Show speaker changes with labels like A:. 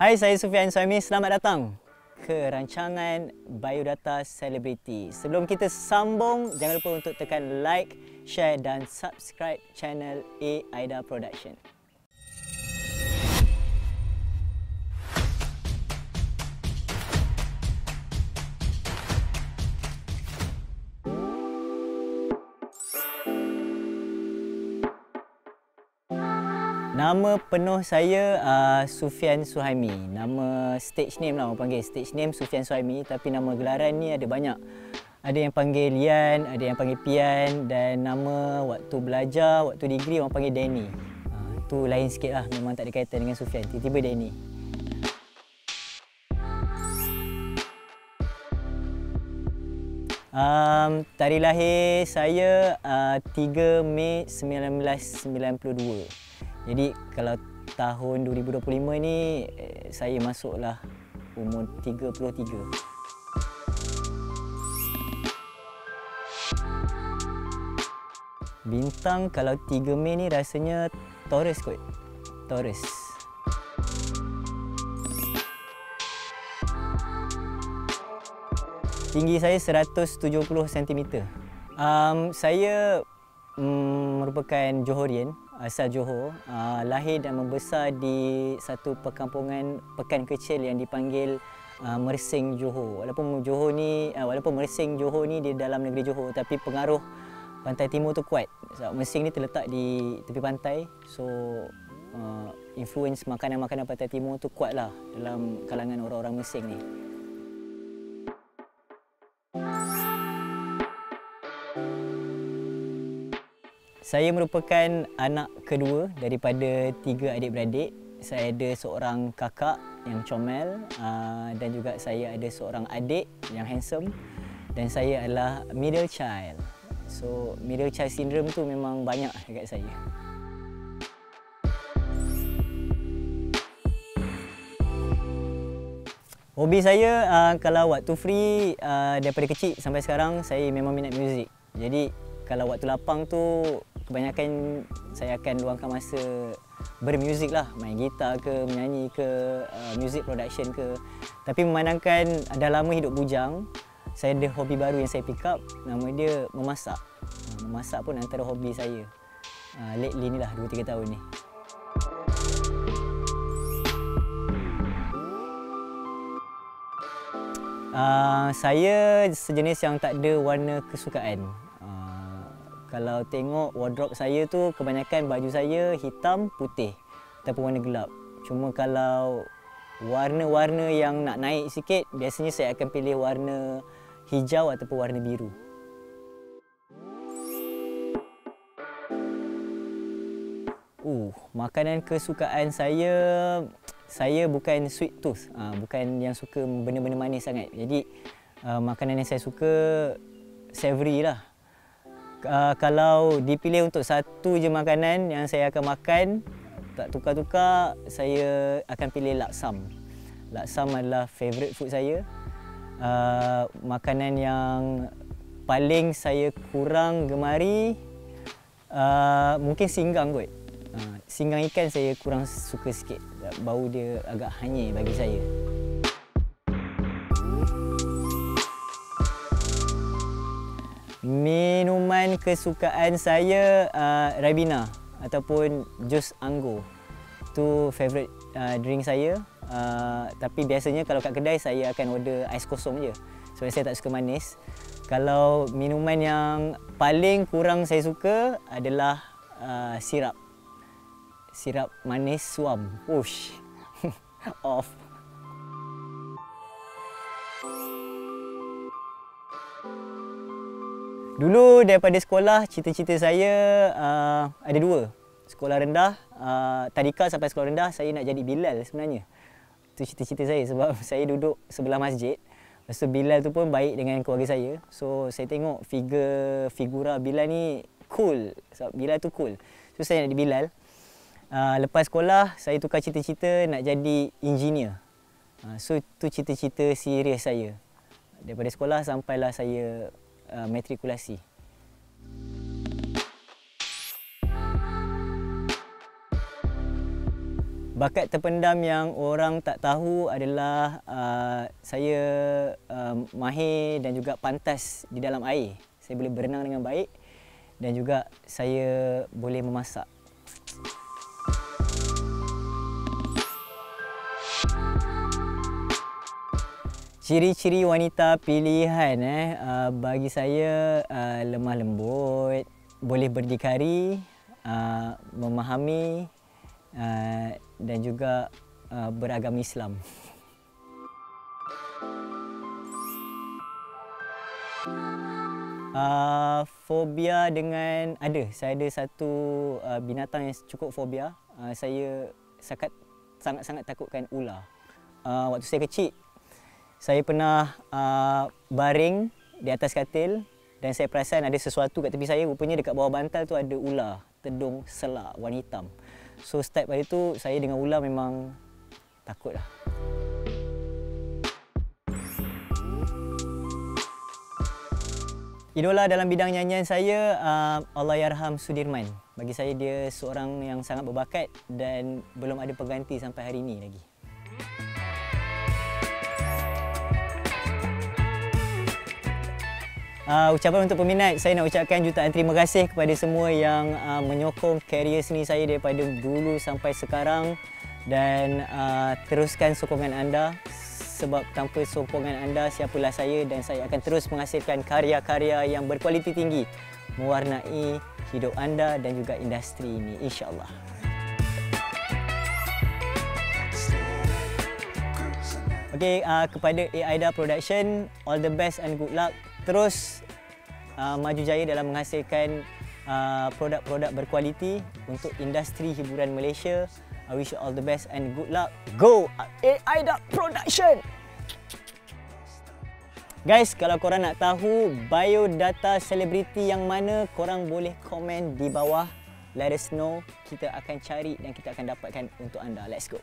A: Hai, saya Sufian Suhaimi. Selamat datang ke rancangan Biodata Selebriti. Sebelum kita sambung, jangan lupa untuk tekan like, share dan subscribe channel AIDA Production. Nama penuh saya Sufian Suhaimi. Nama stage name lah, orang panggil stage name Sufian Suhaimi, tapi nama gelaran ni ada banyak. Ada yang panggil Lian, ada yang panggil Pian, dan nama waktu belajar, waktu degree orang panggil Danny. Tu lain sikit lah, memang tak ada kaitan dengan Sufian. Tiba-tiba Danny. Tarikh lahir saya 3 Mei 1992. Jadi kalau tahun 2025 ni saya masuklah umur 33. Bintang kalau 3 Mei ni rasanya Taurus kot. Taurus. Tinggi saya 170 cm. Saya merupakan Johorian, asal Johor, lahir dan membesar di satu perkampungan pekan kecil yang dipanggil Mersing Johor. Walaupun Mersing Johor ni di dalam negeri Johor, tapi pengaruh pantai timur tu kuat. Sebab Mersing ni terletak di tepi pantai, so influence makanan-makanan pantai timur tu kuatlah dalam kalangan orang-orang Mersing ni. Saya merupakan anak kedua daripada 3 adik-beradik. Saya ada seorang kakak yang comel dan juga saya ada seorang adik yang handsome, dan saya adalah middle child. So middle child syndrome tu memang banyak dekat saya. Hobi saya kalau waktu free daripada kecil sampai sekarang saya memang minat muzik. Jadi kalau waktu lapang tu kebanyakan saya akan luangkan masa bermuzik lah, main gitar ke, menyanyi ke, music production ke. Tapi memandangkan dah lama hidup bujang, saya ada hobi baru yang saya pick up, nama dia memasak. Memasak pun antara hobi saya lately ni lah, 2-3 tahun ni. Saya sejenis yang tak ada warna kesukaan. Kalau tengok wardrobe saya tu, kebanyakan baju saya hitam, putih ataupun warna gelap. Cuma kalau warna-warna yang nak naik sikit, biasanya saya akan pilih warna hijau ataupun warna biru. Makanan kesukaan saya bukan sweet tooth, bukan yang suka benda-benda manis sangat. Jadi makanan yang saya suka savory lah. Kalau dipilih untuk satu je makanan yang saya akan makan, tak tukar-tukar, saya akan pilih laksam. Laksam adalah favourite food saya. Makanan yang paling saya kurang gemari mungkin singgang kot. Singgang ikan saya kurang suka sikit. Bau dia agak hanyir bagi saya. Minuman kesukaan saya Ribena ataupun jus anggur. Itu favourite drink saya. Tapi biasanya kalau kat kedai saya akan order ais kosong je. Sebab saya tak suka manis. Kalau minuman yang paling kurang saya suka adalah sirap. Sirap manis suam. Ush. Off. Dulu daripada sekolah, cita-cita saya ada 2. Sekolah rendah, tadika sampai sekolah rendah, saya nak jadi Bilal sebenarnya. Itu cita-cita saya sebab saya duduk sebelah masjid. Lepas tu Bilal tu pun baik dengan keluarga saya. So saya tengok figura Bilal ni cool. Sebab Bilal tu cool. So saya nak jadi Bilal. Lepas sekolah, saya tukar cita-cita nak jadi engineer. So itu cita-cita serius saya. Daripada sekolah sampailah saya matrikulasi. Bakat terpendam yang orang tak tahu adalah saya mahir dan juga pantas di dalam air. Saya boleh berenang dengan baik dan juga saya boleh memasak. Ciri-ciri wanita pilihan bagi saya lemah lembut, boleh berdikari, memahami dan juga beragama Islam. Fobia dengan saya ada satu binatang yang cukup fobia. Saya sangat-sangat takutkan ular. Waktu saya kecil, saya pernah baring di atas katil dan saya perasan ada sesuatu kat tepi saya. Rupanya dekat bawah bantal tu ada ular, tedung selak warna hitam. So start pada tu saya dengan ular memang takutlah. Idola dalam bidang nyanyian saya Allahyarham Sudirman. Bagi saya dia seorang yang sangat berbakat dan belum ada pengganti sampai hari ini lagi. Ucapan untuk peminat, saya nak ucapkan jutaan terima kasih kepada semua yang menyokong karier seni saya daripada dulu sampai sekarang dan teruskan sokongan anda sebab tanpa sokongan anda siapalah saya dan saya akan terus menghasilkan karya-karya yang berkualiti tinggi mewarnai hidup anda dan juga industri ini, insya-Allah. Okey, kepada Aida Production, all the best and good luck. Terus maju jaya dalam menghasilkan produk-produk berkualiti untuk industri hiburan Malaysia. I wish you all the best and good luck. Go Aida Production! Guys, kalau korang nak tahu biodata selebriti yang mana, korang boleh komen di bawah. Let us know. Kita akan cari dan kita akan dapatkan untuk anda. Let's go!